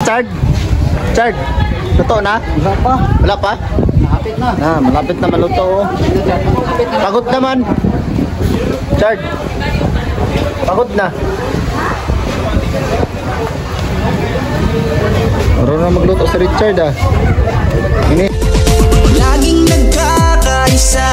Richard? Richard, luto na? Wala pa. Wala pa? Malapit na. Malapit na maluto. Pagod naman. Richard, pagod na. Marunong na magluto si Richard ah. Ini. Laging nagkakaisa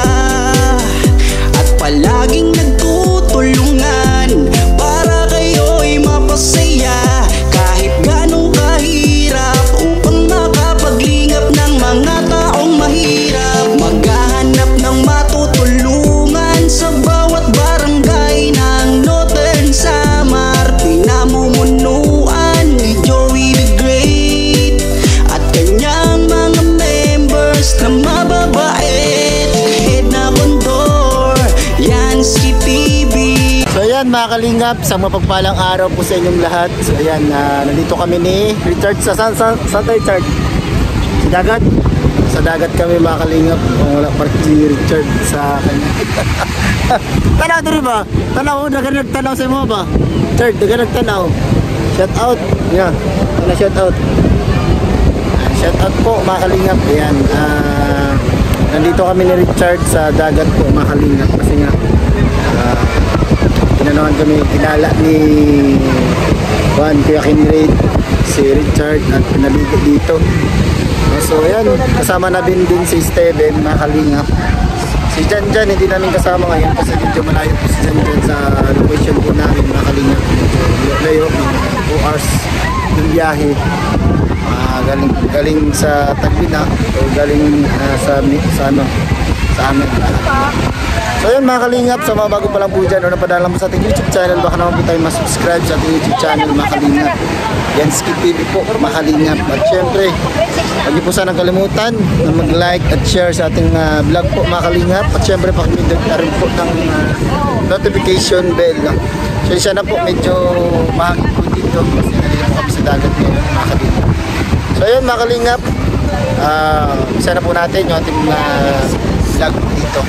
at palaging nagtutulungan para kayo'y mapasaya kahit ganong kahirap upang makapaglingap ng mga taong mahirap. Maghahanap ng matutulungan sa bawat barangay ng Northern Samar. Pinamumunuan ni Joey the Great at kanyang mga members na mababait. Head na kondor, yan si PB. So ayan mga kalingap, isang mapagpalang araw po sa inyong lahat. So ayan, nandito kami ni Richard sa saan tayo Richard? Sa dagat? Sa dagat kami mga kalingap. Wala pa si Richard sa kanya. Tanaw din ba? Tanaw, dagan nagtanaw sa mo ba? Richard, dagan nagtanaw. Shout out. Yeah, shout out. Shout out po mga kalingap. Ayan, nandito kami ni Richard sa dagat po mga kalingap. Kasi nga pinanawan kami, kinala ni Juan, Kuya Kinraid, si Richard at pinaligo dito. So ayan, kasama na din si Steven mga kalingap. Si Jan hindi namin kasama ngayon kasi medyo malayo po si Jan sa location po namin mga kalingap. Layo, 2 hours yung biyahe. Galing sa Tagbina o galing sa amin. So yun mga kalingap, sa mga bago pa lang po dyan o napadala mo sa ating YouTube channel, baka naman po tayo mas-subscribe sa ating YouTube channel mga kalingap. Yan, Skip TV po mga kalingap. At syempre, huwag niyo po sanang kalimutan na mag-like at share sa ating vlog po mga kalingap. At syempre, pakipindot na rin po ng notification bell. So siya na po, medyo mahagin po dito kasi nalilap kami sa dagat po mga kalingap. So yun mga kalingap, isa na po natin yung ating vlog dito.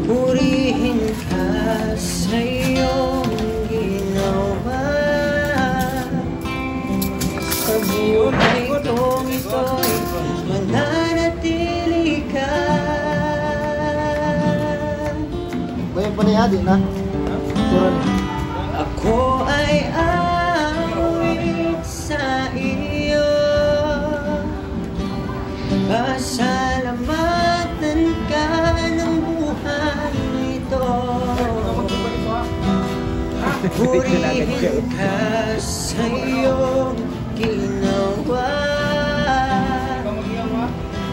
Purihin ka sa iyong ginawa sa buhay kong ito'y mananatili ka. Bayan pa niya, di na? Ako ay awit sa iyo, pasalamatan ka ng buhay ito. Purihin ka sa iyong ginawa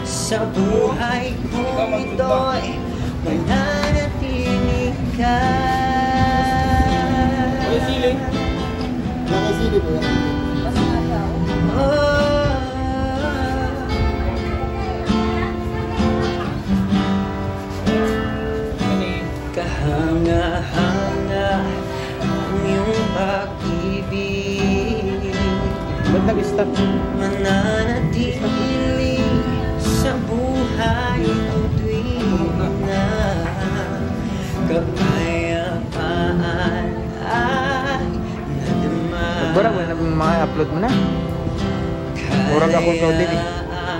sa buhay kong ito'y mananatili ka. Nakasili ba yan? Kahanga-hanga ang iyong pag-ibig, Ba't nag-stop? mananatili sa buhay ko tuwing na kapayapaan ay nadama. Barang wala na mga upload mo na. Murag ako to din eh.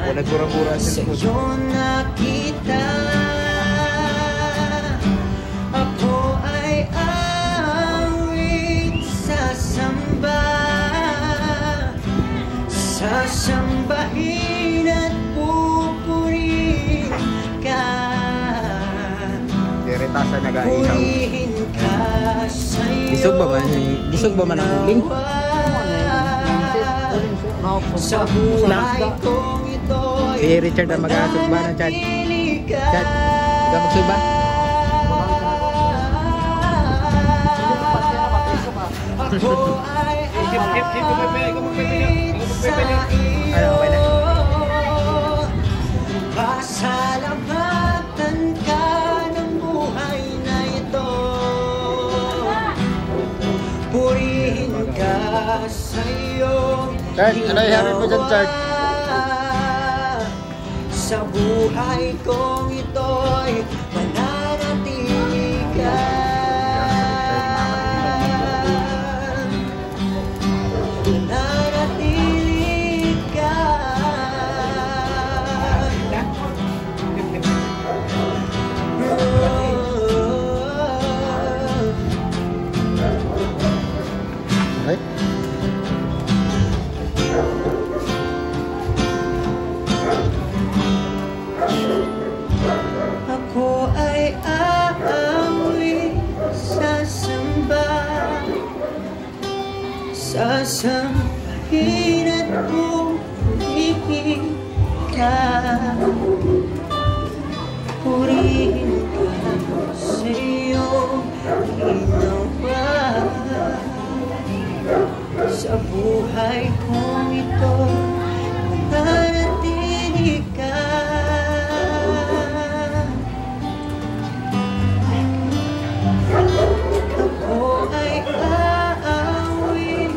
Wala gura-gura sa Sa'yo nakita, ako ay awit sasambahin at pupurihin ka. Diretasan nag-aihaw. Purihin ka sa'yo. Bisog ba man ang uling? Sa buhay kong ito'y Si Richard ang mag-aasugba na Chad. Chad, ikaw magsugba? Ako ay awit sa iyo, pasalamatan ka ng buhay na ito. Purihin ka sa iyong Chard, ano iharin mo dyan, Chard? sa buhay kong ito'y mananatili ka. sasabihin at purihin ka, purihin ka sa iyong ginawa. Sa buhay kong ito, mananatili ka. Ako ay aawin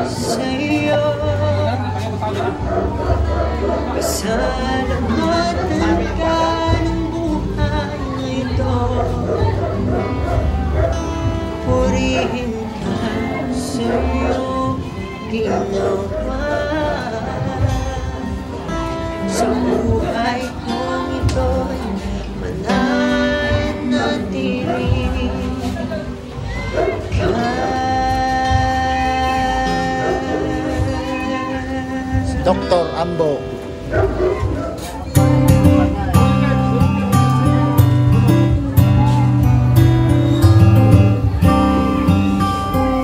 sa'yo, pasalamatan ka ng buhay na ito, purihin ka sa iyong ginawa. Sa buhay kong ito'y mananatili ka. Dr. Ambo.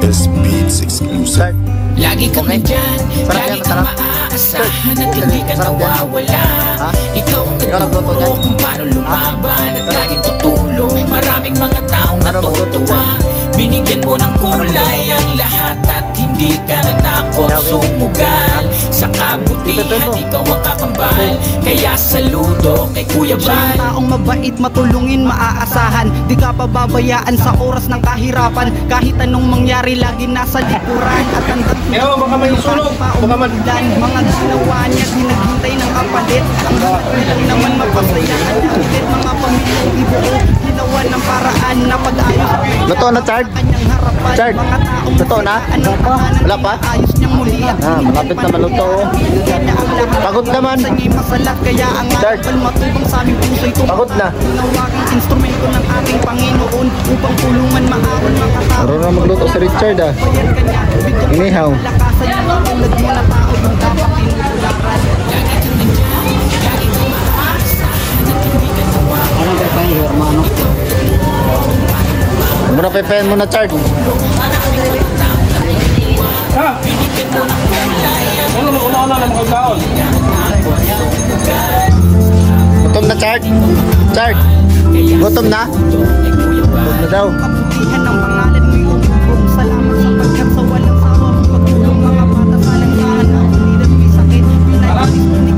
This beats exclusive. Lagi kang nandyan, lagi kang Sarap. maaasahan at hindi ka nawawala. Ikaw ang nagtuturo kung paano lumaban at laging tutulong. Maraming mga taong natutuwa, binigyan mo ng kulay ang lahat at hindi ka natakot sumugal. Sa kabutihan, ikaw ang kakambal, kaya saludo kay Kuya Bal. Taong mabait, matulungin, maaasahan, di ka pababayaan sa oras ng kahirapan. Kahit anong mangyari, lagi nasa likuran. At hanggang baka may sunog, baka man. mga ginawa niya, di naghintay ng kapalit. Ang gusto lang naman mapasaya at higit mga pamilyang ibuo. Ginawa ng paraan na pag-ayos Luto na, Chard? kanyang harapan. Chard, Mga taong luto na? Wala pa? ayos niyang muli at malapit na maluto. Pagod naman. Sa nga'y masalat, kaya ang Chard. alapal matubang sa aming puso'y tumama. Pagod na. Tinawagang instrumento ng ating Panginoon upang tulungan maaron makatao. Araw na magluto si Richard, ah. Bayan ka niya, bigyan Inihaw. lakasan yung tulad mo na tao yung dapat tinutularan. Muna pepehan mo na, Chard. Gutom na, Chard. Chard, gutom na? Gutom na daw. Kabutihan ng pangalan mo yung umibog. Salamat sa pagkat sa walang sawa. Pagtulong mga bata sa lansangan na hindi na may sakit. Pinagalis mo ni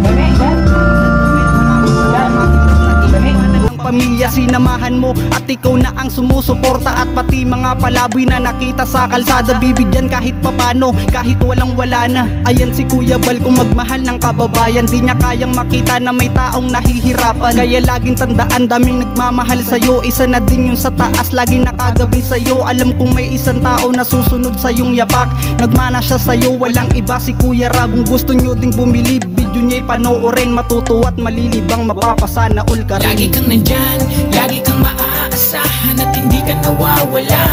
pamilya, sinamahan mo at ikaw na ang sumusuporta at pati mga palaboy na nakita sa kalsada bibigyan kahit papano, kahit walang wala na. Ayan si Kuya Bal, kung magmahal ng kababayan, di niya kayang makita na may taong nahihirapan. Kaya laging tandaan, daming nagmamahal sa'yo, isa na din yung sa taas, laging nakagabi sa'yo. Alam kong may isang tao na susunod sa iyong yapak, nagmana siya sa'yo, walang iba si Kuya Rab. Kung gusto nyo ding bumili, video niya'y panoorin, matutuwa at malilibang, mapapasana all ka rin. Lagi kang nandyan, lagi kang maaasahan at hindi ka nawawala.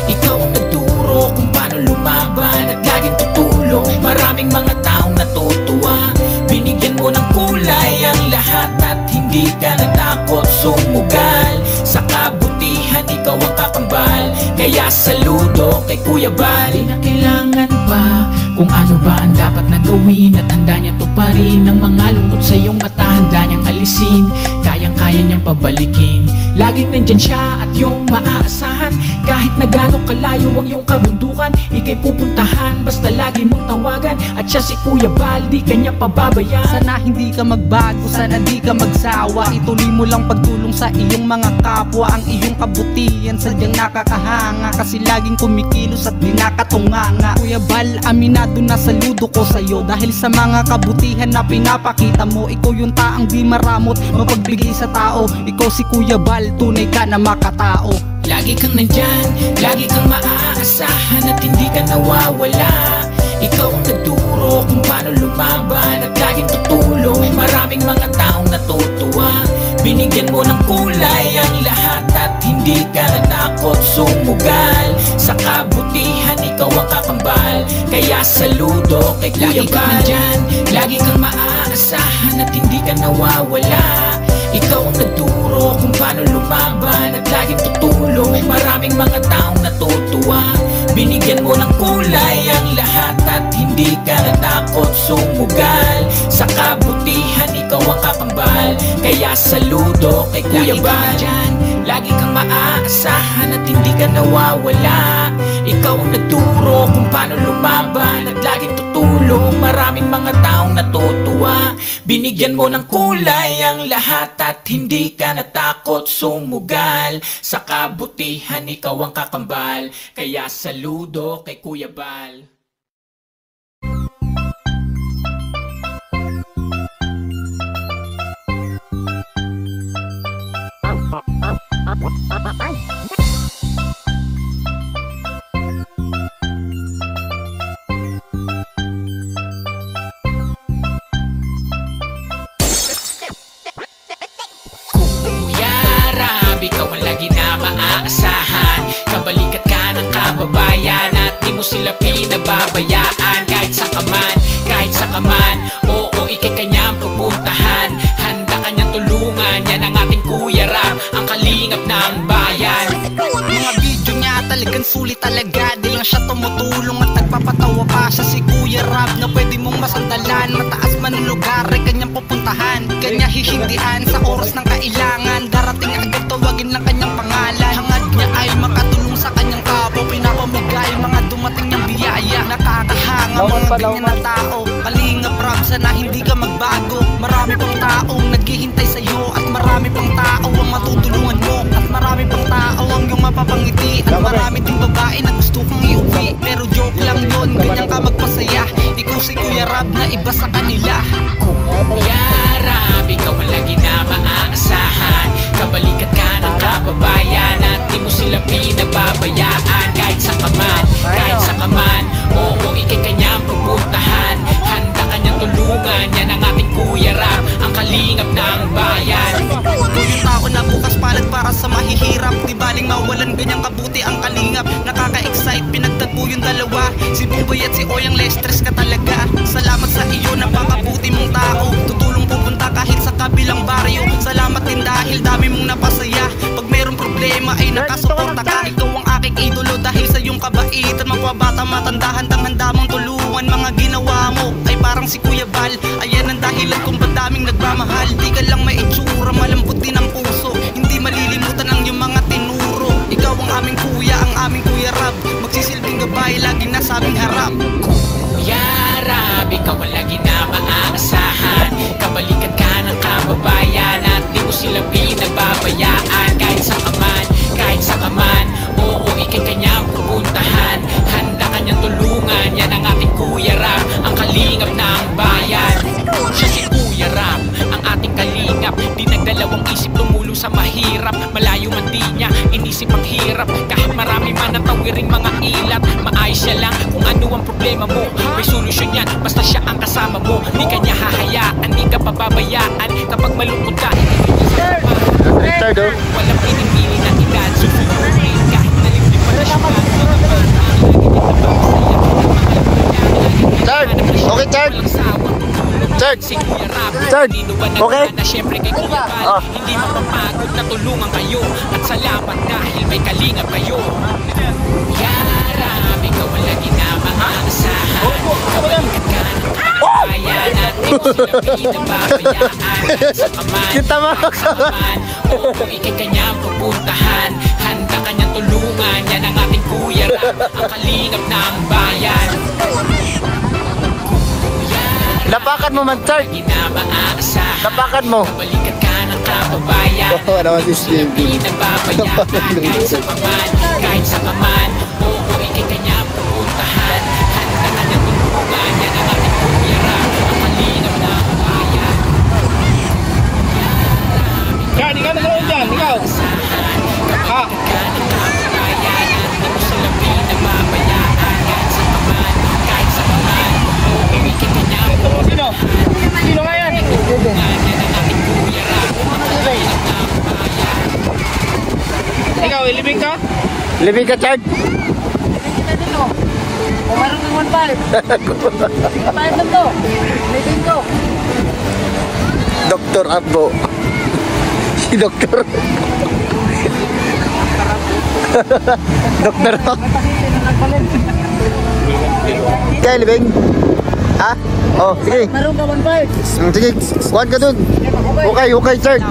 Ikaw ang nagturo kung paano lumaban at laging tutulong. Maraming mga taong natutuwa, binigyan mo ng kulay ang lahat at hindi ka natakot sumugal. Sa kabutihan, ikaw ang kakambal, kaya saludo kay Kuya Bal. Di na kailangan pa kung ano ba ang dapat na gawin at handa niya tuparin ang mga lungkot sa iyong mata, handa niyang alisin, kayang-kaya niyang pabalikin. Laging nandyan siya at iyong maaasahan, kahit na gaano kalayo ang iyong kabundukan, ika'y pupuntahan, basta lagi mong tawagan. At siya si Kuya Bal, di ka niya pababayaan. Sana hindi ka magbago, sana di ka magsawa. Ituloy mo lang pagtulong sa iyong mga kapwa. Ang iyong kabutihan sadyang nakakahanga, kasi laging kumikilos at di nakatunganga. Kuya Bal, aminado na saludo ko sa'yo, dahil sa mga kabutihan na pinapakita mo. Ikaw yung taang di maramot, mapagbigay sa tao. Ikaw si Kuya Bal, tunay ka na makatao. Lagi kang nandyan, lagi kang maaasahan at hindi ka nawawala. Ikaw ang nagturo kung paano lumaban at laging tutulong. Maraming mga taong natutuwa, binigyan mo ng kulay ang lahat at hindi ka natakot sumugal. Sa kabutihan, ikaw ang kakambal, kaya saludo kay Kuya Bal. Lagi kang nandyan, lagi kang maaasahan at hindi ka nawawala. Ikaw ang nagturo kung paano lumaban at laging tutulong. Maraming mga taong natutuwa, Binigyan mo ng kulay ang lahat at hindi ka natakot sumugal. Sa kabutihan ikaw ang kakambal, kaya saludo kay Kuya Bal. Lagi kang maaasahan at hindi ka nawawala. Ikaw ang nagturo kung paano lumaban at laging tutulong. Maraming mga taong natutuwa. Binigyan mo ng kulay ang lahat at hindi ka natakot sumugal. Sa kabutihan ikaw ang kakambal, kaya saludo kay Kuya Bal. Ikaw ang lagi na maaasahan. Kabalikat ka ng kababayan at di mo sila pinababayaan. Kahit sa kaman, oo, ikay kanyang pupuntahan. Handa kanyang tulungan, yan ang ating Kuya Rab, ang kalingap ng bayan. Mga video niya talagang sulit talaga. Di lang siya tumutulong at nagpapatawa pa siya. Si Kuya Rab na pwede mong masandalan. Mataas man ang lugar ay kanyang pupuntahan. Kanya hihindihan sa oras ng kailangan. Darating agad tawagin lang kanyang pangalan. Hangad niya ay makatulong sa kanyang kapwa. Pinapamigay mga dumating niyang biyaya. Nakakahanga mga ganyan na tao. Kalingap Rab, sana hindi ka magbago. Marami pang taong naghihintay sa'yo. At marami pang tao ang matutulungan mo. At marami pang tao ang iyong mapapangiti. At marami ding babae na gusto kong iuwi. Pero joke lang yun, ganyan ka magpasaya. Ikaw si Kuya Rab na iba sa kanila. Kuya Rab, ikaw ang lagi na maaasahan. Kabalikat ka ng kababayan at di mo sila pinababayaan. Kahit sa kaman, oo, ikay kanyang pupuntahan. Handa kanyang tulungan, yan ang ating Kuya Rab, ang kalingap ng bayan. Yung tao na bukas palad para sa mahihirap. Di baling mawalan ganyang kabuti ang kalingap. Nakaka-excite, pinagtagpo yung dalawa. Si Buboy at si Oyang Lestres ka talaga. Salamat sa iyo, napakabuti mong tao. Tutulong pupunta kahit sa kabilang baryo. Salamat din dahil dami mong napasaya. Pag mayroong problema ay nakasuporta ka. Ikaw ang aking idolo dahil sa iyong kabaitan. Magpabata matanda, handang-handa mong tulungan. Mga ginawa mo ay parang si Kuya Bal. Ayan ang dahilan kung ba't daming nagmamahal. Di ka lang may itsura, malambot din ang puso. Hindi malilimutan ang iyong mga tinuro. Ikaw ang aming kuya, ang aming Kuya Rab. Magsisilbing gabay, laging nasa aming harap. Kuya Rab, ikaw ang lagi na maaasahan. Kabalikat ka ng kababayan at di mo sila pinababayaan. Kahit sa kaman, oo, ikay kanyang pupuntahan. Handa kanyang tulungan, yan ang ating Kuya Rab, ang kalingap ng bayan. Siya si Kuya Rab, ang ating kalingap. Di nagdalawang isip tumulong sa mahirap. Malayo man di niya, inisip ang hirap. Kahit marami man ang tawiring mga ilat, maayos siya lang kung ano ang problema mo. May solusyon yan, basta siya ang kasama mo. Di kanya hahayaan, di ka pababayaan. Kapag malungkot ka, Richard, oh. walang pinipili na edad. Susunurin kahit nalimlim pa na siya. Chard, okay Chard. Chard, Si Kuya Rab, Chard, okay? na syempre kay Kuya Bal. Hindi mapapagod na tulungan kayo. At salamat dahil may kalingap kayo. Kuya Rab, ikaw ang lagi na maaasahan. Kabalikat ka ng kabayan at di mo sila pinababayaan. Sa kaman, oo, ikay kanyang pupuntahan. Handa kanyang tulungan, yan ang ating Kuya Rab, ang kalingap ng bayan. Lapakan mo man, Chard. Ginamaasahan. Lapakan mo. Kabalikat ka ng kababayan. Oo, naman si Steve. Pinababayaan. Kahit sa kaman, oo, ikay kanyang pupuntahan. Handa ka ng tulungan, yan ang ating Kuya Rab, ang kalingap ng bayan. Chard, ikaw nagawin dyan, ikaw. Ha? Ka ng kababayan. Di mo sila pinababayaan. Kahit sa kaman, oo, ikay kanyang Sino? Sino nga yan? Ikaw, ilibing ka? Libing ka, Chard. O meron ng 1.5. 5 lang to. Living ko. Dr. Abbo. Si Dr. Doktor ko. Kaya, libing. Ha? Oh, sige. Meron ka 1.5. Sige, kuhan ka dun. Hukay, Chard.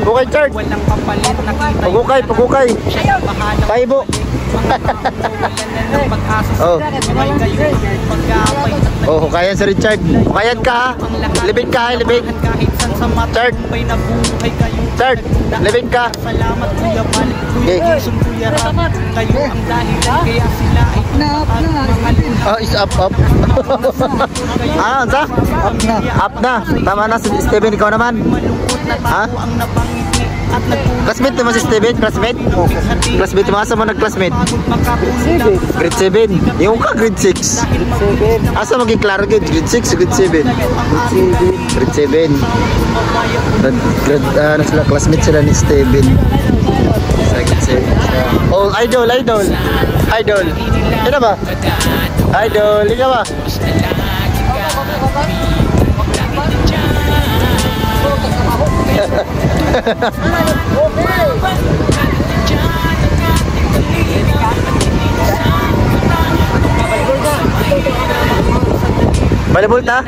Hukay, Chard. Walang kapalit, nakita Pagukay. Paibo. Oh. Oh, hukayan si Richard. Hukayan ka ha. Libing ka ha, libing. Chard. Chard, libing ka. Salamat Kuya Bal. Okay. Kuya Rab. Kayo ang dahilan kaya sila ay Oh, is up. Ah, sa? Up na. Tama na si Steven, ikaw naman. Ha? ang napangiti at Classmate naman si Steven, classmate. Classmate mo, asa mo nag-classmate? Grade 7. Yung ka grade 6. Asa maging klaro grade 6 o grade 7? Grade 7. Ano sila, classmate sila ni Steven. Sa grade 7. Oh, idol. Ito ba? Idol, ikaw ba? Balibol ta?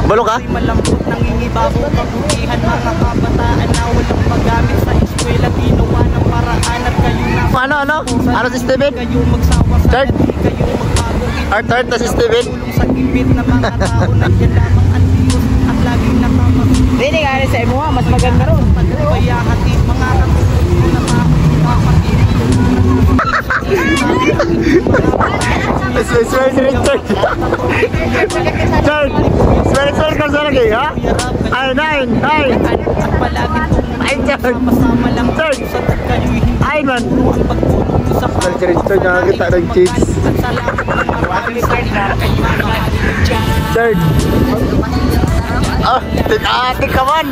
Balo ka? malambot nangingibabaw kabutihan mga kabataan na walang magamit sa eskwela ginawa ng paraan at kayo na Ano? Ano si Steven? kayo magsawa sa Third? gabi kayo magbago Art na si Steven? tulong sa gilid ng mga tao nandiyan lamang ang Diyos at laging nakamakas Hindi nga sa imo mas maganda ron. kaya hatid mga katulog na makapatid Swear si Richard. Chard, swear ka sa lagi, ha? Ay, 9. at palaging Ay, Chard. masama lang Chard. sa kayo'y hindi Ay, man. ang pagtulong nyo sa Si Richard, nakakita ng cheats. at salamat ng marami sa kayo Chard. Ah, ati ka man.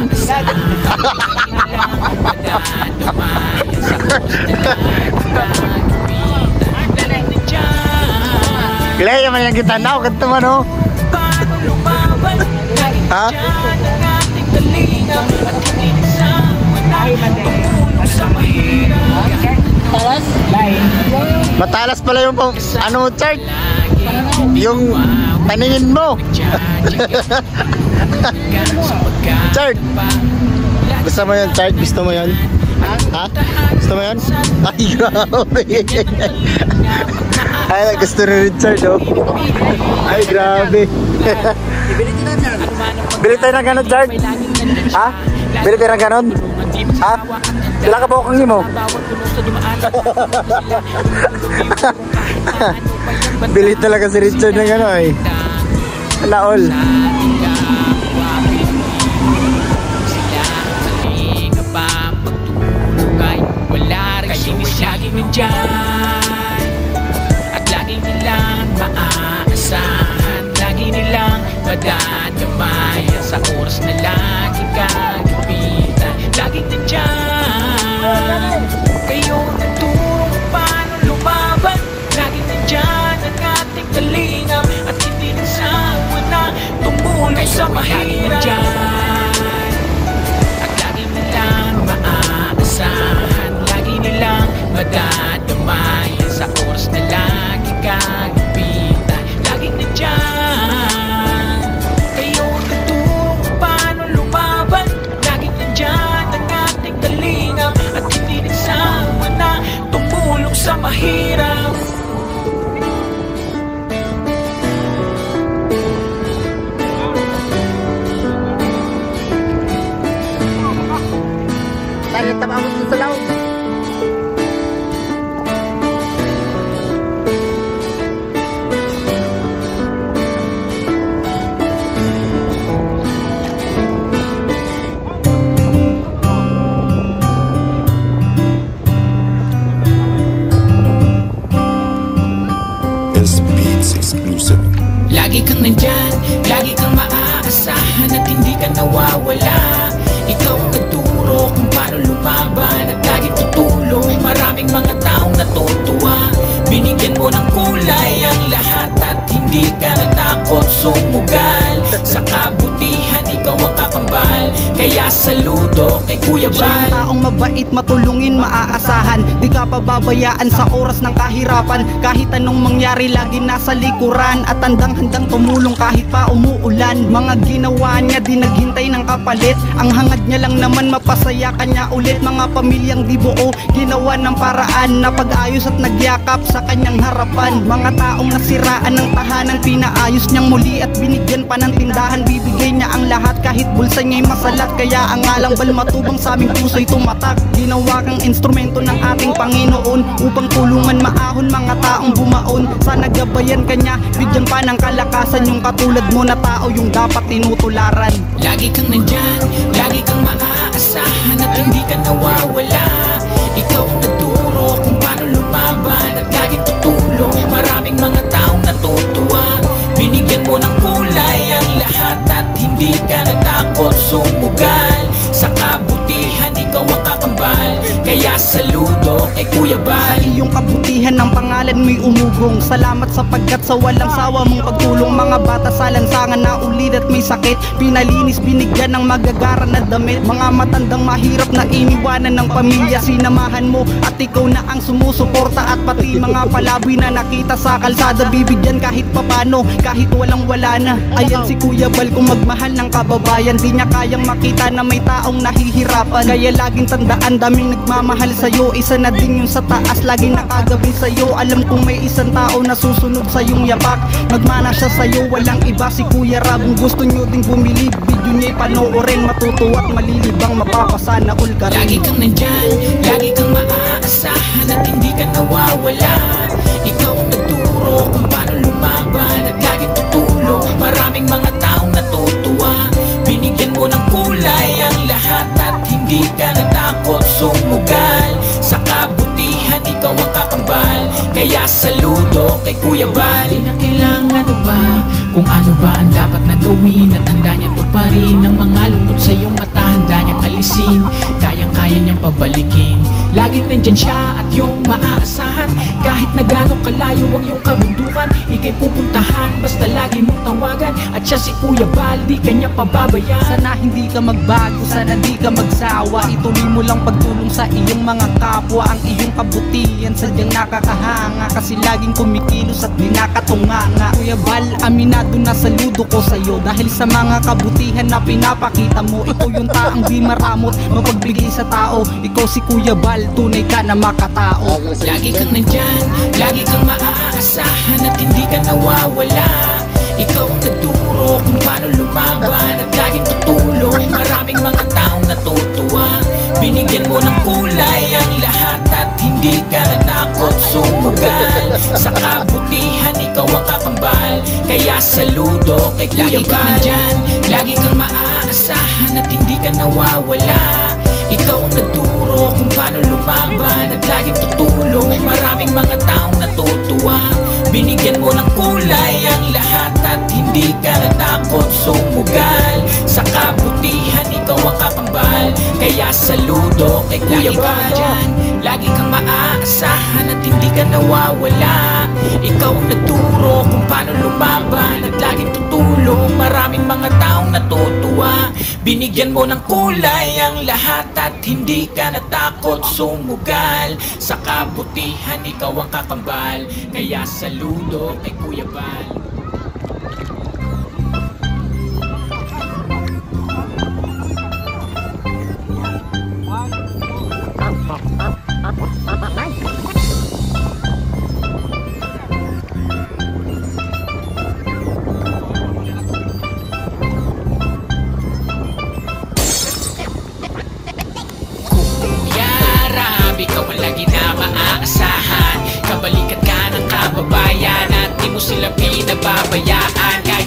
Kaya man yung kita na, kanta man oh. Ha? Matalas pala yung ano, Chard? Yung paningin mo. Chard. Gusto mo yun, Chard? Gusto mo yun? Ha? Gusto mo yun? Ay, grabe. Ay, gusto ni Richard, oh. Ay, grabe. Bili tayo ng ganon, Chard? Ha? Bili tayo ng ganon? Ha? Sila ka po kong mo? Bili talaga si Richard ng gano'n, eh. Laol. At lagi nilang maaasahan, lagi nilang madadamayan sa oras na lagi kagipitan. Lagi nandyan kayo nagturo paano lumaban. Lagi nandyan ang ating kalingap at hindi nagsawa na tumulong sa mahirap. At lagi nilang maaasahan, lagi nilang madadamayan sa oras na lagi kagipitan. Laging nandyan kayo nagturo kung paano lumaban. Laging nandyan ang ating kalingap at hindi nagsawa na tumulong sa mahirap. Tayo tabawin sa laon. This Beats exclusive. Lagi kang nandyan, lagi kang maaasahan at hindi ka nawawala. Ikaw ang nagturo kung paano lumaban at laging tutulong. Maraming mga taong natutuwa, binigyan mo ng kulay ang lahat at hindi ka natakot sumugal. Sa kabutihan, ikaw ang kakambal. Kaya saludo kay Kuya Siya Bal. yung taong mabait, matulungin, maaasahan. Di ka pababayaan sa oras ng kahirapan. Kahit anong mangyari, lagi nasa likuran. At handang-handang tumulong kahit pa umuulan. Mga ginawa niya, di naghintay ng kapalit. Ang hangad niya lang naman, mapasaya kanya ulit. Mga pamilyang di buo, ginawa ng paraan na pag-ayos at nagyakap sa kanyang harapan. Mga taong nasiraan ng tahanan, pinaayos niyang muli at binigyan pa ng tindahan. Bibigay niya ang lahat kahit bulsa niya'y masalat. Kaya ang alang bal matubang sa aming puso'y tumatak. Ginawa kang instrumento ng ating Panginoon upang tulungan maahon mga taong bumaon. Sana gabayan kanya, bigyan pa ng kalakasan yung katulad mo na tao yung dapat tinutularan. Lagi kang nandyan, lagi kang maaasahan at hindi ka nawawala. Ikaw ang nagturo kung paano lumaban at laging tutulong. Maraming mga taong natutuwa, binigyan mo ng kulay ang lahat at hindi ka natakot sumugal. Sa kabutihan ikaw ang kakambal, kaya saludo kay Kuya Bal. Iyong kabutihan ng pangalan mo'y umugong. Salamat sapagkat sa walang sawa mong pagtulong. Mga bata sa lansangan na ulid at may sakit, pinalinis, binigyan ng magagara na damit. Mga matandang mahirap na iniwanan ng pamilya, sinamahan mo at ikaw na ang sumusuporta. At pati mga palaboy na nakita sa kalsada, bibigyan kahit papano, kahit walang wala na. Ayan si Kuya Bal, kung magmahal ng kababayan, di niya kayang makita na may taong nahihirapan. Kaya laging tandaan, daming nagmamahal sa'yo. Isa na din yung sa taas, laging nakagabi sa'yo. Alam kong may isang tao na susunod sa yung yapak. Nagmana siya sa'yo, walang iba si Kuya Rab. Kung gusto nyo ding bumili, video niya'y panoorin. Matutuwa at malilibang, mapapasana all ka rin. Lagi kang nandyan, lagi kang maaasahan at hindi ka nawawala. Ikaw ang nagturo kung paano lumaban at laging tutulong. Maraming mga taong natutuwa, binigyan mo ng kulay ang lahat at hindi ka natakot sumugal. Sa kabutihan ikaw ang kakambal, kaya saludo kay Kuya Bal. Di na kailangan ba kung ano ba ang dapat na gawin at handa niya tuparin. Ang mga lungkot sa iyong mata handa niyang alisin, kayang-kaya niyang pabalikin. Laging nandyan siya at yung maaasahan, kahit na gano'ng kalayo ang iyong kabundukan, ika'y pupuntahan, basta lagi mong tawagan. At siya si Kuya Bal, di kanya pababayaan. Sana hindi ka magbago, sana di ka magsawa. Ituloy mo lang pagtulong sa iyong mga kapwa. Ang iyong kabutihan sadyang nakakahanga, kasi laging kumikilos at di nakatunganga. Kuya Bal, aminado na saludo ko sa'yo, dahil sa mga kabutihan na pinapakita mo. Ikaw yung taang di maramot, mapagbigay sa tao. Ikaw si Kuya Bal, tunay ka na makatao. Lagi kang nandyan, lagi kang maaasahan at hindi ka nawawala. Ikaw ang nagturo kung paano lumaban at laging tutulong. Maraming mga taong natutuwa, binigyan mo ng kulay ang lahat at hindi ka natakot sumugal. Sa kabutihan ikaw ang kakambal, kaya saludo kay Kuya Bal. Lagi kang nandyan, lagi kang maaasahan at hindi ka nawawala. Ikaw ang nagturo kung paano lumaban at laging tutulong. Maraming mga taong natutuwa, binigyan mo ng kulay ang lahat at hindi ka natakot sumugal. Sa kabutihan ikaw ang kakambal, kaya saludo kay Kuya Bal. Lagi kang maaasahan at hindi ka nawawala. Ikaw ang nagturo kung paano lumaban at laging tutulong. Maraming mga taong natutuwa, binigyan mo ng kulay ang lahat at hindi ka natakot sumugal. Sa kabutihan ikaw ang kakambal, kaya saludo kay Kuya Bal. Ikaw ang lagi na maaasahan, kabalikat ka ng kababayan at di mo sila pinababayaan. Kahit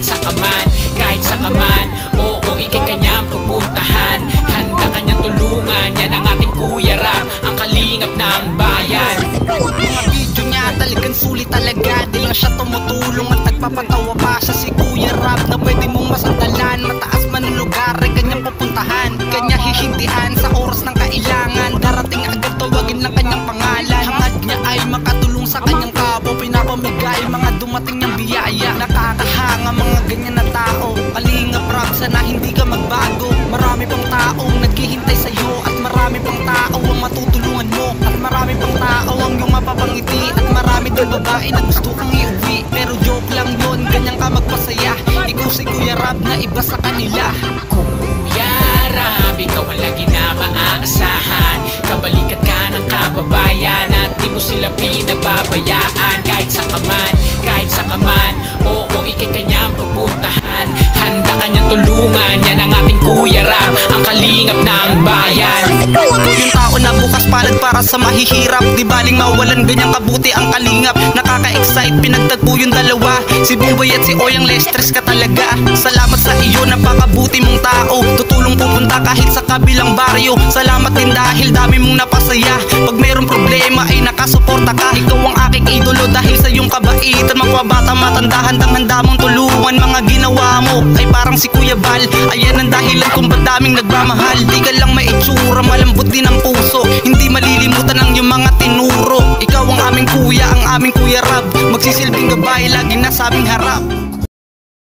sa kaman, oo, ikay kanyang pupuntahan. Handa kanyang tulungan, yan ang ating Kuya Rab, ang kalingap ng bayan. Mga video niya talagang sulit talaga, di lang siya tumutulong at nagpapatawa pa siya. Si Kuya Rab na pwede mong masandalan, mataas man ang lugar ay kanyang pupuntahan. Kanya hihindihan sa oras ng kailangan, darating agad tawagin lang kanyang pangalan. Hangad niya ay makatulong sa kanyang kapwa, pinapamigay mga dumating niyang biyaya. Nakakahanga mga ganyan na tao, Kalingap Rab, sana hindi ka magbago. kang babae na gusto kang iuwi, pero joke lang yun, ganyan ka magpasaya. Ikaw si Kuya Rab na iba sa kanila. Kuya Rab, ikaw ang lagi na maaasahan. Kabalikat ka ng kababayan at di mo sila pinababayaan. Kahit sa kaman, oo, ikay kanyang pupuntahan. Handa kanyang tulungan, yan ang ating Kuya Rab, ang kalingap ng bayan. Yung tao na bukas palad para sa mahihirap, di baling mawalan ganyang kabuti ang kalingap. Nakaka-excite, pinagtagpo yung dalawa, si Buboy at si Oyang Lestres ka talaga. Salamat sa iyo, napakabuti mong tao, tutulong pupunta kahit sa kabilang baryo. Salamat din dahil dami mong napasaya, pag mayroong problema ay nakasuporta ka. Ikaw ang aking idolo dahil sa iyong kabaitan, magpabata matanda, handang-handa mong tulungan. Mga ginawa mo ay parang si Kuya Bal, ayan ang dahilan kung ba't daming nagmamahal. Di ka lang may itsura, malambot din ang